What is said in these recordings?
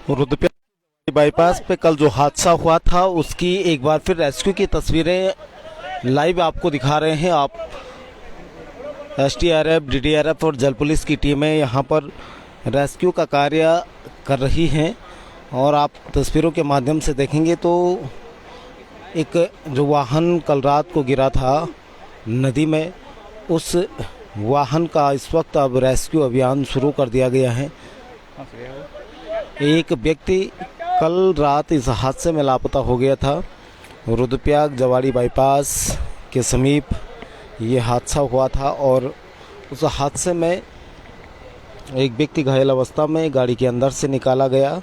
Rudraprayag bypass पे कल जो हादसा हुआ था उसकी एक बार फिर रेस्क्यू की तस्वीरें लाइव आपको दिखा रहे हैं। आप एसडीआरएफ, डीडीआरएफ और जल पुलिस की टीमें यहाँ पर रेस्क्यू का कार्य कर रही हैं और आप तस्वीरों के माध्यम से देखेंगे तो एक जो वाहन कल रात को गिरा था नदी में, उस वाहन का इस वक्त अब रेस्क्यू अभियान शुरू कर दिया गया है। एक व्यक्ति कल रात इस हादसे में लापता हो गया था। रुद्रप्रयाग जवाड़ी बाईपास के समीप ये हादसा हुआ था और उस हादसे में एक व्यक्ति घायल अवस्था में गाड़ी के अंदर से निकाला गया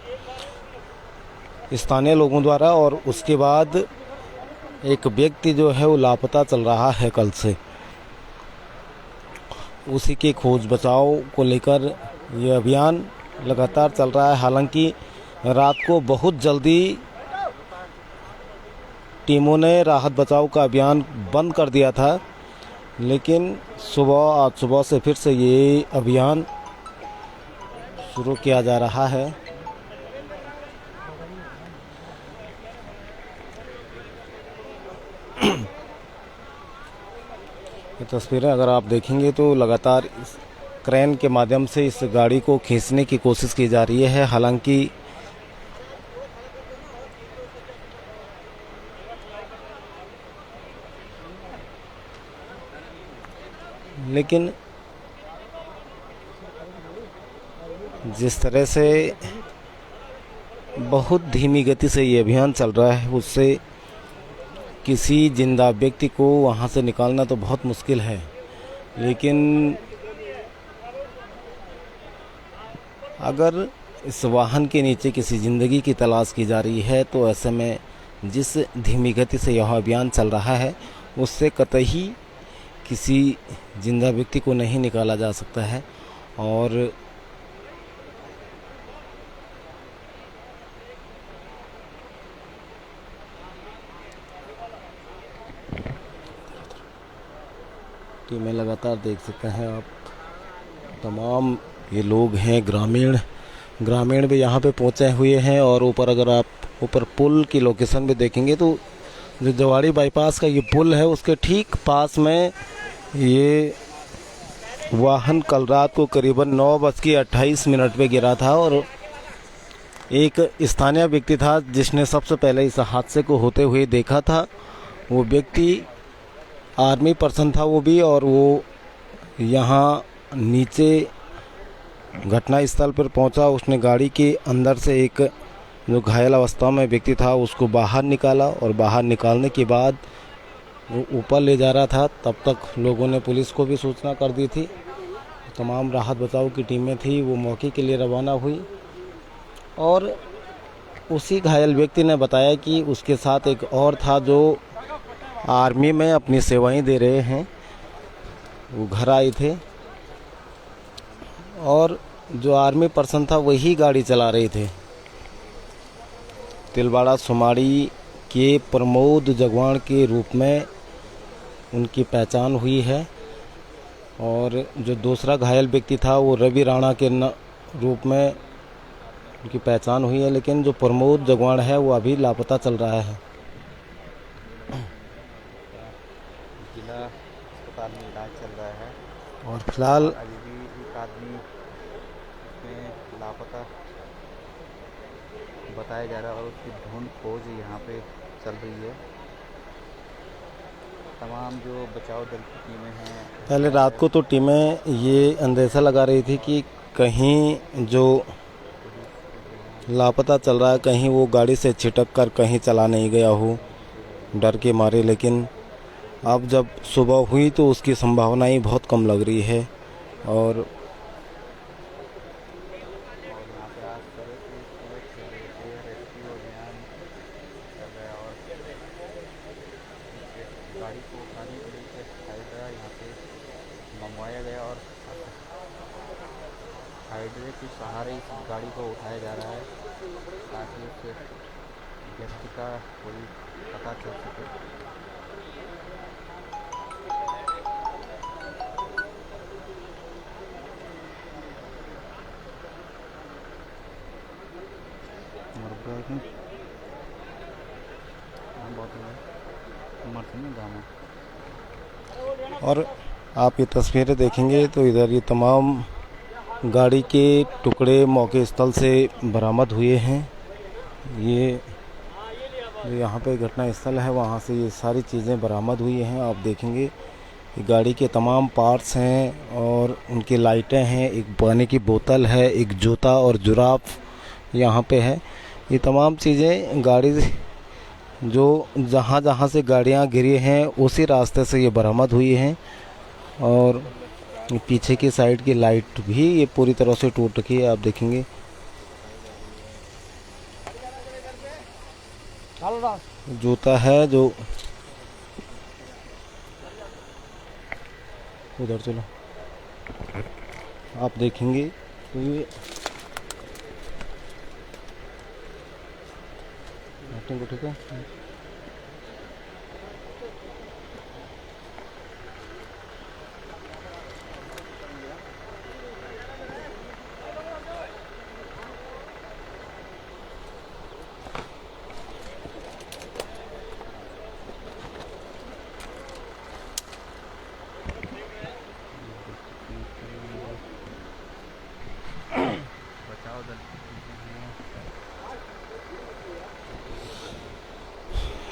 स्थानीय लोगों द्वारा, और उसके बाद एक व्यक्ति जो है वो लापता चल रहा है कल से। उसी के खोज बचाव को लेकर ये अभियान लगातार चल रहा है। हालांकि रात को बहुत जल्दी टीमों ने राहत बचाव का अभियान बंद कर दिया था, लेकिन आज सुबह से फिर से ये अभियान शुरू किया जा रहा है। ये तस्वीरें अगर आप देखेंगे तो लगातार इस क्रेन के माध्यम से इस गाड़ी को खींचने की कोशिश की जा रही है। हालांकि लेकिन जिस तरह से बहुत धीमी गति से ये अभियान चल रहा है, उससे किसी जिंदा व्यक्ति को वहाँ से निकालना तो बहुत मुश्किल है। लेकिन अगर इस वाहन के नीचे किसी ज़िंदगी की तलाश की जा रही है तो ऐसे में जिस धीमी गति से यह अभियान चल रहा है उससे कतई किसी जिंदा व्यक्ति को नहीं निकाला जा सकता है। और टीमें लगातार देख सकते हैं आप, तमाम ये लोग हैं, ग्रामीण भी यहाँ पे पहुँचे हुए हैं। और ऊपर अगर आप ऊपर पुल की लोकेशन भी देखेंगे तो जो जवाड़ी बाईपास का ये पुल है उसके ठीक पास में ये वाहन कल रात को करीबन 9:28 पे गिरा था। और एक स्थानीय व्यक्ति था जिसने सबसे पहले इस हादसे को होते हुए देखा था। वो व्यक्ति आर्मी पर्सन था वो भी, और वो यहाँ नीचे घटना स्थल पर पहुंचा। उसने गाड़ी के अंदर से एक जो घायल अवस्था में व्यक्ति था उसको बाहर निकाला, और बाहर निकालने के बाद वो ऊपर ले जा रहा था। तब तक लोगों ने पुलिस को भी सूचना कर दी थी। तमाम राहत बचाव की टीमें थी वो मौके के लिए रवाना हुई, और उसी घायल व्यक्ति ने बताया कि उसके साथ एक और था जो आर्मी में अपनी सेवाएं दे रहे हैं। वो घर आए थे और जो आर्मी पर्सन था वही गाड़ी चला रहे थे। तिलवाड़ा सुमाड़ी के प्रमोद जगवान के रूप में उनकी पहचान हुई है, और जो दूसरा घायल व्यक्ति था वो रवि राणा के रूप में उनकी पहचान हुई है। लेकिन जो प्रमोद जगवान है वो अभी लापता चल रहा है। जिला अस्पताल में इलाज चल रहा है और फिलहाल अभी भी एक आदमी में लापता बताया जा रहा है और उसकी ढूंढ खोज यहाँ पे चल रही है। तमाम जो बचाव दल की टीमें हैं, पहले रात को तो टीमें ये अंदेशा लगा रही थी कि कहीं जो लापता चल रहा है कहीं वो गाड़ी से छिटक कर कहीं चला नहीं गया हो डर के मारे। लेकिन अब जब सुबह हुई तो उसकी संभावनाएं बहुत कम लग रही है। और यहाँ पे आज तरह से रेस्क्यू अभियान चल रहा है और गाड़ी को उठाने के लिए हाइड्रा यहाँ पे मंगवाया गया और हाइड्रे के सहारे इस गाड़ी को उठाया जा रहा है ताकि उस व्यक्ति का कोई पता चल सके। और आप ये तस्वीरें देखेंगे तो इधर ये तमाम गाड़ी के टुकड़े मौके स्थल से बरामद हुए हैं। ये जो यहाँ पे घटना स्थल है वहाँ से ये सारी चीज़ें बरामद हुई हैं। आप देखेंगे ये गाड़ी के तमाम पार्ट्स हैं और उनकी लाइटें हैं, एक पानी की बोतल है, एक जूता और जुराफ यहाँ पे है। ये तमाम चीज़ें गाड़ी जो जहाँ जहाँ से गाड़ियाँ गिरी हैं उसी रास्ते से ये बरामद हुई हैं। और पीछे की साइड की लाइट भी ये पूरी तरह से टूट रखी है। आप देखेंगे जूता है जो उधर चलो, आप देखेंगे तो ये ठीक है।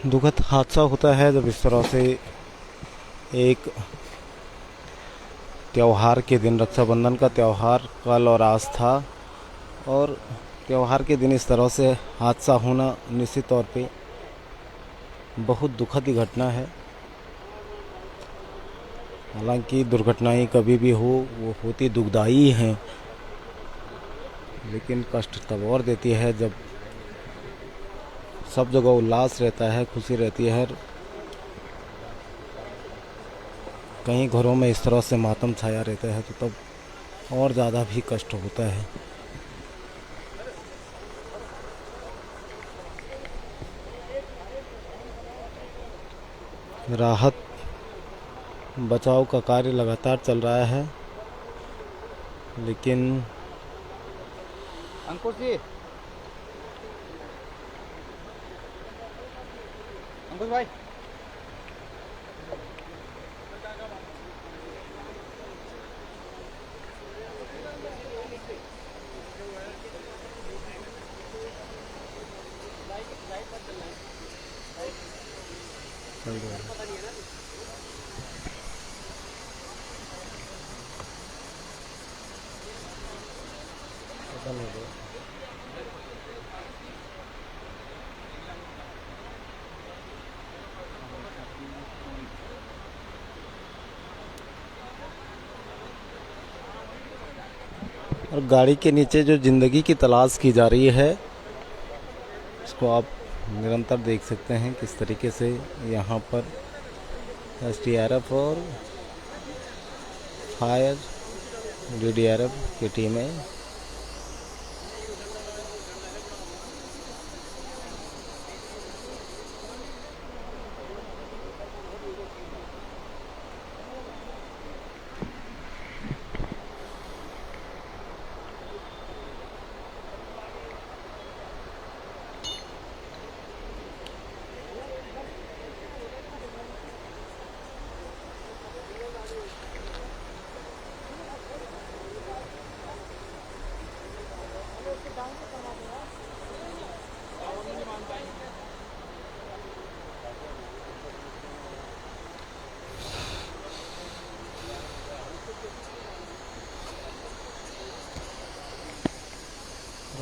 दुखद हादसा होता है जब इस तरह से एक त्यौहार के दिन, रक्षाबंधन का त्यौहार कल और आज था, और त्यौहार के दिन इस तरह से हादसा होना निश्चित तौर पे बहुत दुखद ही घटना है। हालांकि दुर्घटनाएं कभी भी हो वो होती दुखदाई हैं, लेकिन कष्ट तब और देती है जब सब जगह उल्लास रहता है, खुशी रहती है। कई घरों में इस तरह से मातम छाया रहता है तो तब और ज़्यादा भी कष्ट होता है। राहत बचाव का कार्य लगातार चल रहा है, लेकिन अंकुश जी, अंकुश भाई, और गाड़ी के नीचे जो ज़िंदगी की तलाश की जा रही है इसको आप निरंतर देख सकते हैं किस तरीके से यहाँ पर SDRF और फायर DDRF की टीमें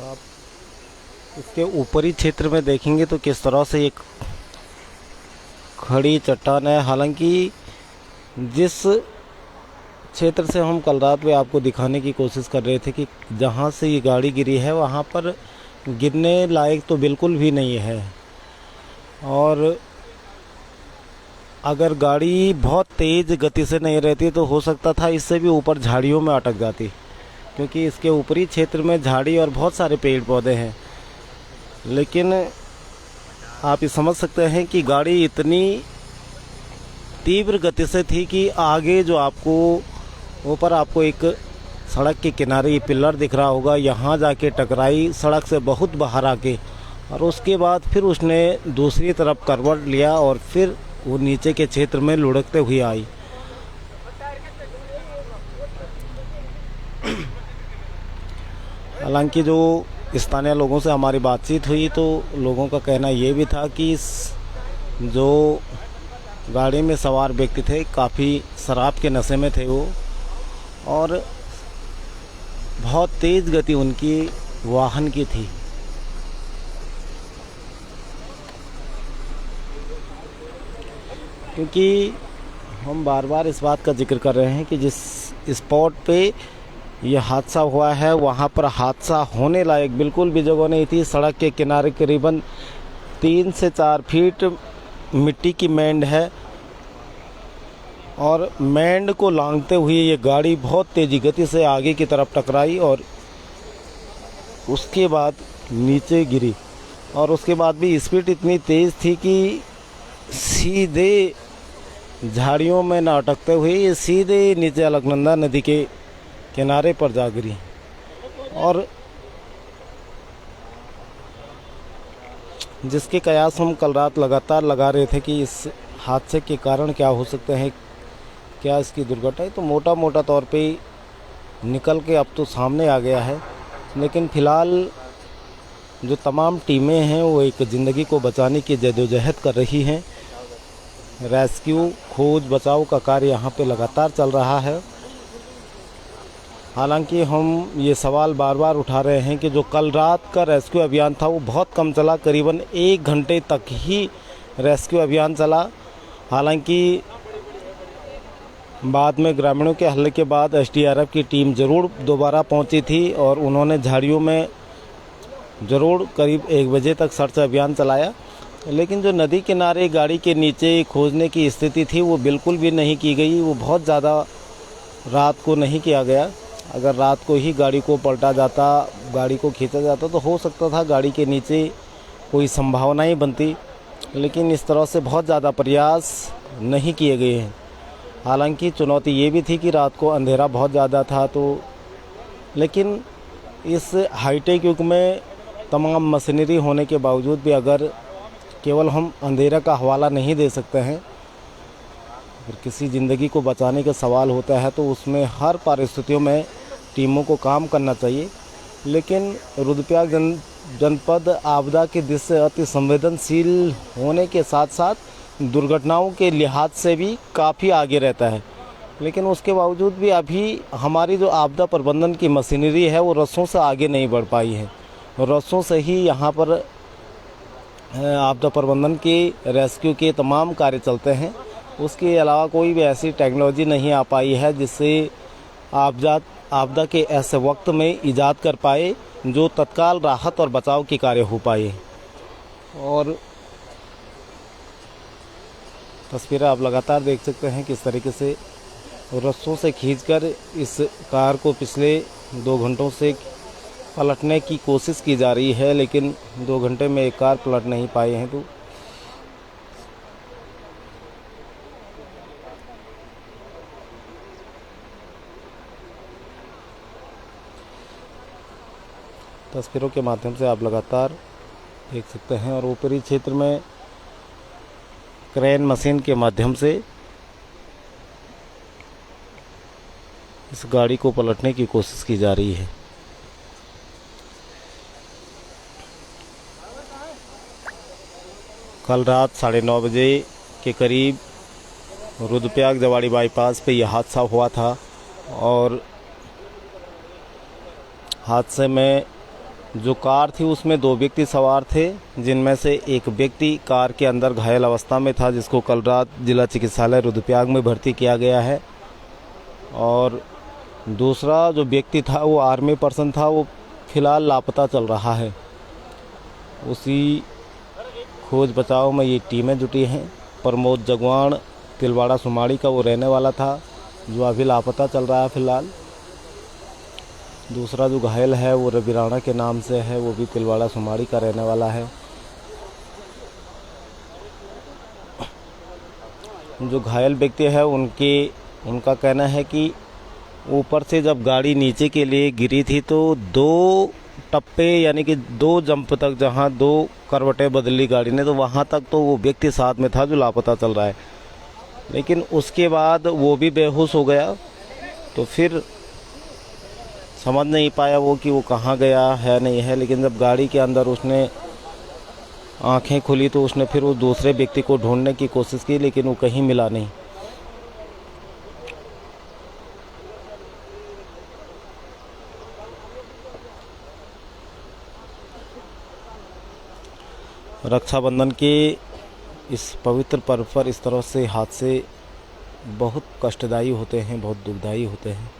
आप इसके ऊपरी क्षेत्र में देखेंगे तो किस तरह से एक खड़ी चट्टान है। हालांकि जिस क्षेत्र से हम कल रात में आपको दिखाने की कोशिश कर रहे थे कि जहाँ से ये गाड़ी गिरी है वहाँ पर गिरने लायक तो बिल्कुल भी नहीं है, और अगर गाड़ी बहुत तेज़ गति से नहीं रहती तो हो सकता था इससे भी ऊपर झाड़ियों में अटक जाती, क्योंकि इसके ऊपरी क्षेत्र में झाड़ी और बहुत सारे पेड़ पौधे हैं। लेकिन आप ये समझ सकते हैं कि गाड़ी इतनी तीव्र गति से थी कि आगे जो आपको ऊपर आपको एक सड़क के किनारे पिलर दिख रहा होगा, यहाँ जाके टकराई, सड़क से बहुत बाहर आके और उसके बाद फिर उसने दूसरी तरफ करवट लिया और फिर वो नीचे के क्षेत्र में लुढ़कते हुए आई। हालांकि जो स्थानीय लोगों से हमारी बातचीत हुई तो लोगों का कहना ये भी था कि इस जो गाड़ी में सवार व्यक्ति थे काफ़ी शराब के नशे में थे वो, और बहुत तेज़ गति उनकी वाहन की थी। क्योंकि हम बार बार इस बात का जिक्र कर रहे हैं कि जिस स्पॉट पे यह हादसा हुआ है वहाँ पर हादसा होने लायक बिल्कुल भी जगह नहीं थी। सड़क के किनारे करीबन 3 से 4 फीट मिट्टी की मैंड है और मैंड को लांघते हुए ये गाड़ी बहुत तेज़ी गति से आगे की तरफ टकराई और उसके बाद नीचे गिरी। और उसके बाद भी स्पीड इतनी तेज़ थी कि सीधे झाड़ियों में न अटकते हुए ये सीधे नीचे अलकनंदा नदी के किनारे पर जा गिरी। और जिसके कयास हम कल रात लगातार लगा रहे थे कि इस हादसे के कारण क्या हो सकते हैं, क्या इसकी दुर्घटना है, तो मोटा मोटा तौर पे निकल के अब तो सामने आ गया है। लेकिन फ़िलहाल जो तमाम टीमें हैं वो एक ज़िंदगी को बचाने की जद्दोजहद कर रही हैं। रेस्क्यू खोज बचाव का कार्य यहाँ पे लगातार चल रहा है। हालांकि हम ये सवाल बार बार उठा रहे हैं कि जो कल रात का रेस्क्यू अभियान था वो बहुत कम चला, करीबन 1 घंटे तक ही रेस्क्यू अभियान चला। हालांकि बाद में ग्रामीणों के हल्ले के बाद एसडीआरएफ की टीम ज़रूर दोबारा पहुंची थी और उन्होंने झाड़ियों में ज़रूर करीब 1 बजे तक सर्च अभियान चलाया। लेकिन जो नदी किनारे गाड़ी के नीचे खोजने की स्थिति थी वो बिल्कुल भी नहीं की गई। वो बहुत ज़्यादा रात को नहीं किया गया। अगर रात को ही गाड़ी को पलटा जाता, गाड़ी को खींचा जाता तो हो सकता था गाड़ी के नीचे कोई संभावनाएं बनती, लेकिन इस तरह से बहुत ज़्यादा प्रयास नहीं किए गए हैं। हालांकि चुनौती ये भी थी कि रात को अंधेरा बहुत ज़्यादा था, तो लेकिन इस हाईटेक युग में तमाम मशीनरी होने के बावजूद भी अगर केवल हम अंधेरा का हवाला नहीं दे सकते हैं, अगर किसी ज़िंदगी को बचाने का सवाल होता है तो उसमें हर परिस्थितियों में टीमों को काम करना चाहिए। लेकिन रुद्रप्रयाग जनपद आपदा की दृष्टि से अति संवेदनशील होने के साथ साथ दुर्घटनाओं के लिहाज से भी काफ़ी आगे रहता है। लेकिन उसके बावजूद भी अभी हमारी जो आपदा प्रबंधन की मशीनरी है वो रस्सों से आगे नहीं बढ़ पाई है। रस्सों से ही यहाँ पर आपदा प्रबंधन के रेस्क्यू के तमाम कार्य चलते हैं। उसके अलावा कोई भी ऐसी टेक्नोलॉजी नहीं आ पाई है जिससे आपदा के ऐसे वक्त में ईजाद कर पाए जो तत्काल राहत और बचाव के कार्य हो पाए। और तस्वीरें आप लगातार देख सकते हैं किस तरीके से रस्सों से खींचकर इस कार को पिछले 2 घंटों से पलटने की कोशिश की जा रही है, लेकिन 2 घंटे में एक कार पलट नहीं पाए हैं। तो तस्वीरों के माध्यम से आप लगातार देख सकते हैं और ऊपरी क्षेत्र में क्रेन मशीन के माध्यम से इस गाड़ी को पलटने की कोशिश की जा रही है। कल रात 9:30 बजे के करीब रुद्रप्रयाग जवाड़ी बाईपास पे यह हादसा हुआ था और हादसे में जो कार थी उसमें 2 व्यक्ति सवार थे, जिनमें से एक व्यक्ति कार के अंदर घायल अवस्था में था, जिसको कल रात जिला चिकित्सालय रुद्रप्रयाग में भर्ती किया गया है। और दूसरा जो व्यक्ति था वो आर्मी पर्सन था, वो फिलहाल लापता चल रहा है। उसी खोज बचाव में ये टीमें जुटी हैं। प्रमोद जगवान तिलवाड़ा सुमाड़ी का वो रहने वाला था, जो अभी लापता चल रहा है फिलहाल। दूसरा जो घायल है वो रवि राणा के नाम से है, वो भी तिलवाड़ा सुमाड़ी का रहने वाला है। जो घायल व्यक्ति है उनका कहना है कि ऊपर से जब गाड़ी नीचे के लिए गिरी थी तो 2 टप्पे यानी कि 2 जंप तक, जहाँ 2 करवटें बदली गाड़ी ने, तो वहाँ तक तो वो व्यक्ति साथ में था जो लापता चल रहा है। लेकिन उसके बाद वो भी बेहोश हो गया। तो फिर समझ नहीं पाया वो कि वो कहाँ गया है नहीं है। लेकिन जब गाड़ी के अंदर उसने आंखें खुली तो उसने फिर उस दूसरे व्यक्ति को ढूंढने की कोशिश की, लेकिन वो कहीं मिला नहीं। रक्षाबंधन के इस पवित्र पर्व पर इस तरह से हादसे बहुत कष्टदायी होते हैं, बहुत दुखदायी होते हैं।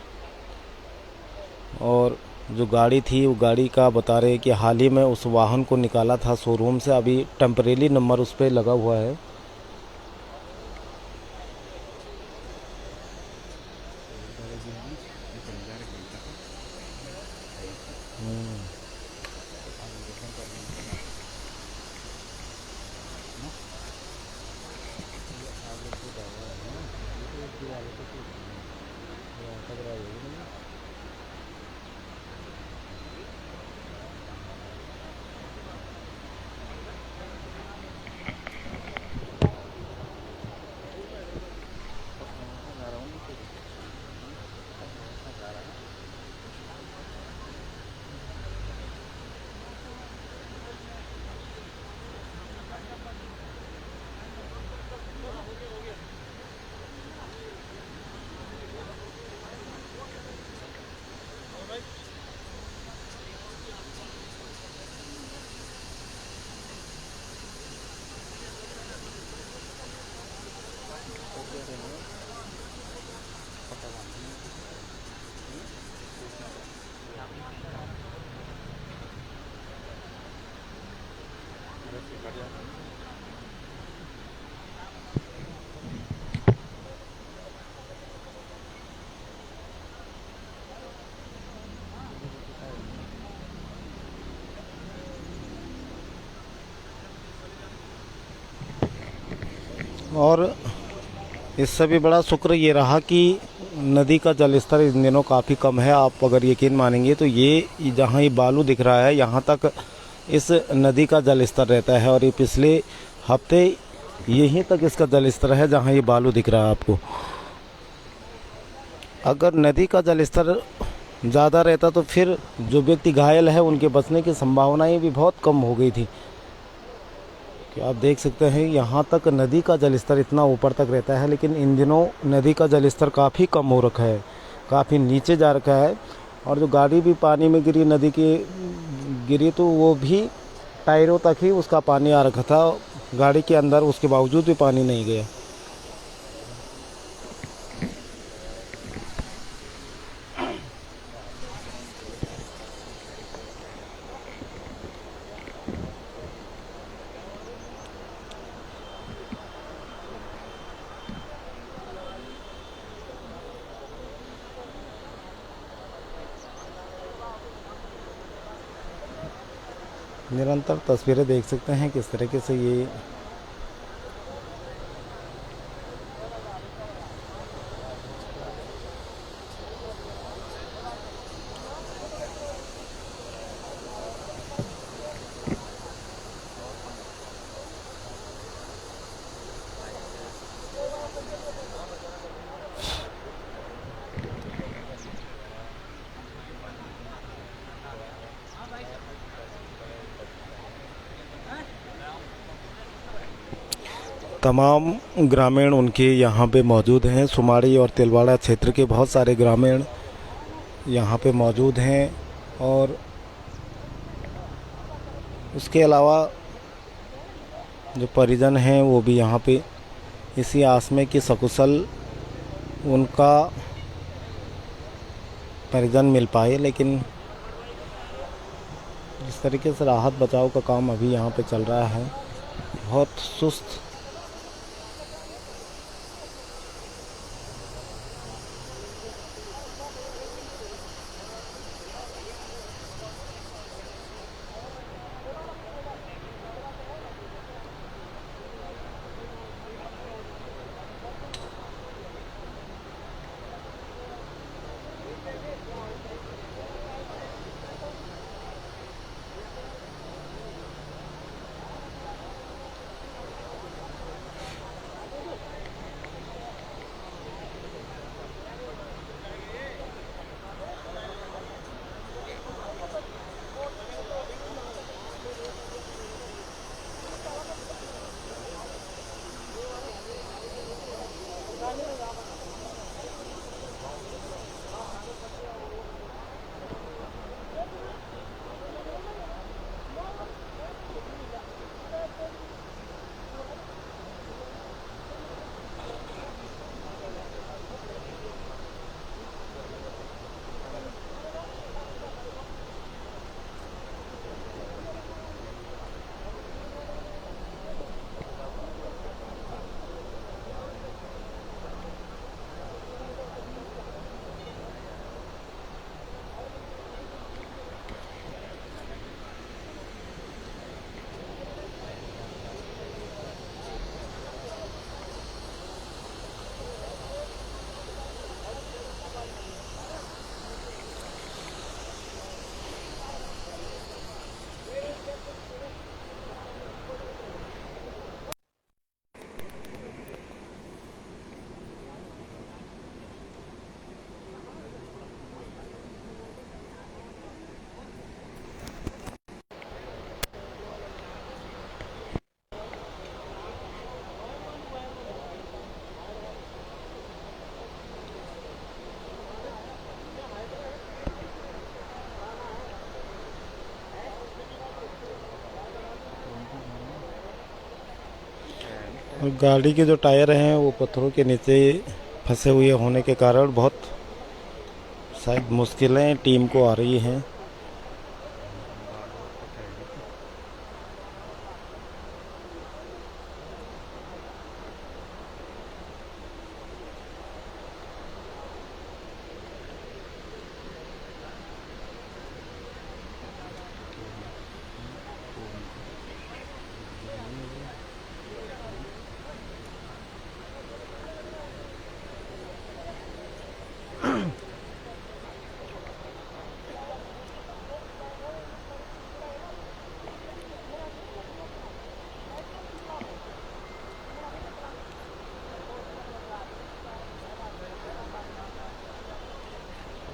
और जो गाड़ी थी, वो गाड़ी का बता रहे कि हाल ही में उस वाहन को निकाला था शोरूम से, अभी टेम्परेरी नंबर उस पर लगा हुआ है। और इससे भी बड़ा शुक्र ये रहा कि नदी का जलस्तर इन दिनों काफ़ी कम है। आप अगर यकीन मानेंगे तो ये जहाँ ये बालू दिख रहा है, यहाँ तक इस नदी का जलस्तर रहता है। और ये पिछले हफ्ते यहीं तक इसका जलस्तर है जहाँ ये बालू दिख रहा है आपको। अगर नदी का जलस्तर ज़्यादा रहता तो फिर जो व्यक्ति घायल है उनके बचने की संभावनाएं भी बहुत कम हो गई थी। कि आप देख सकते हैं यहाँ तक नदी का जलस्तर इतना ऊपर तक रहता है, लेकिन इन दिनों नदी का जलस्तर काफ़ी कम हो रखा है, काफ़ी नीचे जा रखा है। और जो गाड़ी भी पानी में गिरी, नदी के गिरी, तो वो भी टायरों तक ही उसका पानी आ रखा था गाड़ी के अंदर, उसके बावजूद भी पानी नहीं गया। निरंतर तस्वीरें देख सकते हैं किस तरीके से ये तमाम ग्रामीण उनके यहाँ पे मौजूद हैं। सुमाड़ी और तिलवाड़ा क्षेत्र के बहुत सारे ग्रामीण यहाँ पे मौजूद हैं। और उसके अलावा जो परिजन हैं वो भी यहाँ पे इसी आस में कि सकुशल उनका परिजन मिल पाए। लेकिन जिस तरीके से राहत बचाव का काम अभी यहाँ पे चल रहा है, बहुत सुस्त और गाड़ी के जो टायर हैं वो पत्थरों के नीचे फंसे हुए होने के कारण बहुत शायद मुश्किलें टीम को आ रही हैं। बाल बहुत कुछ है जी।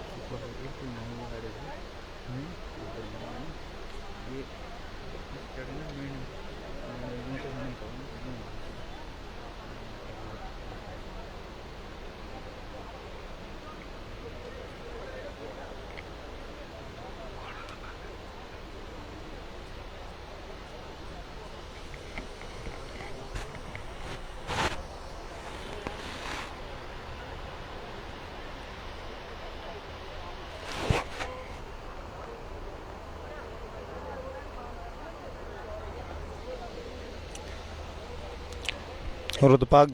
सुपर एकदम महंगी गाड़ी है। एकदम महंगी। ये इस गाड़ी में मैं यूँ तो नहीं कहूँगा एकदम रुद्रपाग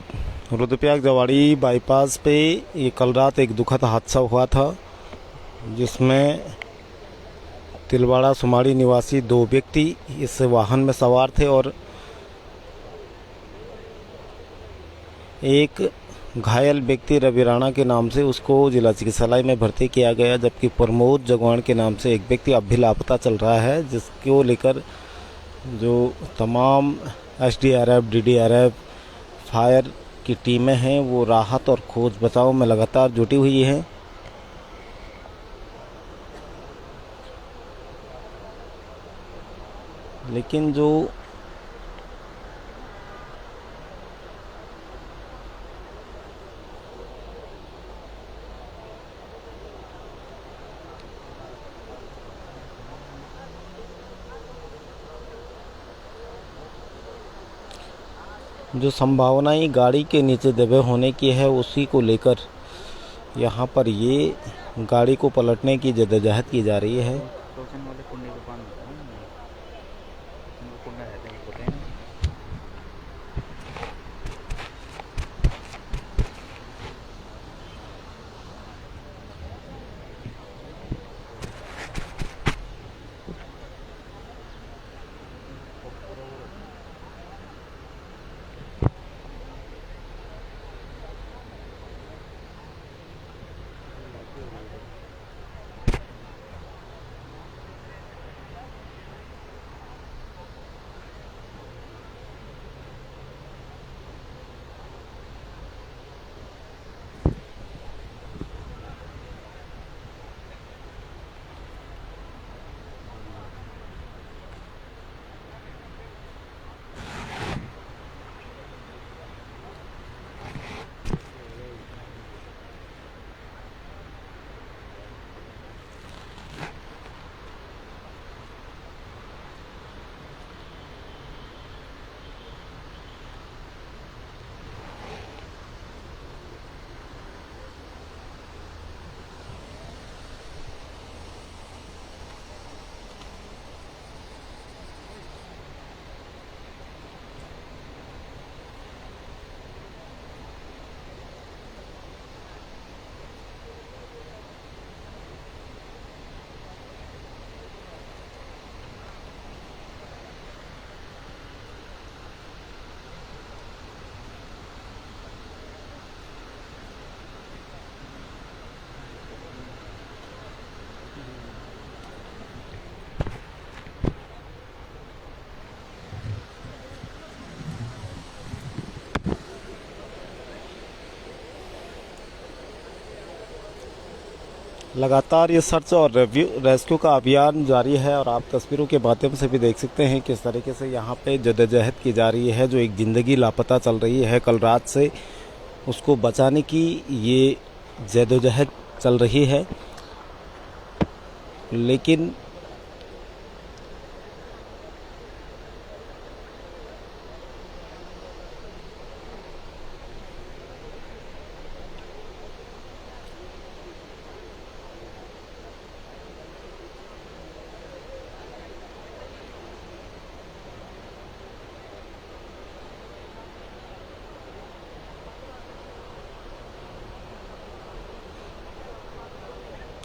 रुद्रप्रयाग जवाड़ी बाईपास पे ये कल रात एक दुखद हादसा हुआ था, जिसमें तिलवाड़ा सुमाड़ी निवासी 2 व्यक्ति इस वाहन में सवार थे और एक घायल व्यक्ति रवि राणा के नाम से उसको जिला चिकित्सालय में भर्ती किया गया, जबकि प्रमोद जगवान के नाम से एक व्यक्ति अब भी लापता चल रहा है, जिसको लेकर जो तमाम एसडीआरएफ, डीडीआरएफ, फायर की टीमें हैं वो राहत और खोज बचाव में लगातार जुटी हुई हैं। लेकिन जो संभावनाएं गाड़ी के नीचे दबे होने की है, उसी को लेकर यहाँ पर ये गाड़ी को पलटने की जद्दोजहद की जा रही है। टोचन वाले कुंडे के बांध देता हूँ मैं। वो कुंडा है तो होते हैं ना। लगातार ये सर्च और रेस्क्यू का अभियान जारी है और आप तस्वीरों के माध्यम से भी देख सकते हैं किस तरीके से यहाँ पे जद्दोजहद की जा रही है। जो एक ज़िंदगी लापता चल रही है कल रात से, उसको बचाने की ये जद्दोजहद चल रही है। लेकिन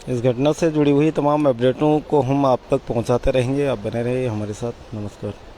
इस घटना से जुड़ी हुई तमाम अपडेटों को हम आप तक पहुंचाते रहेंगे। आप बने रहिए हमारे साथ। नमस्कार।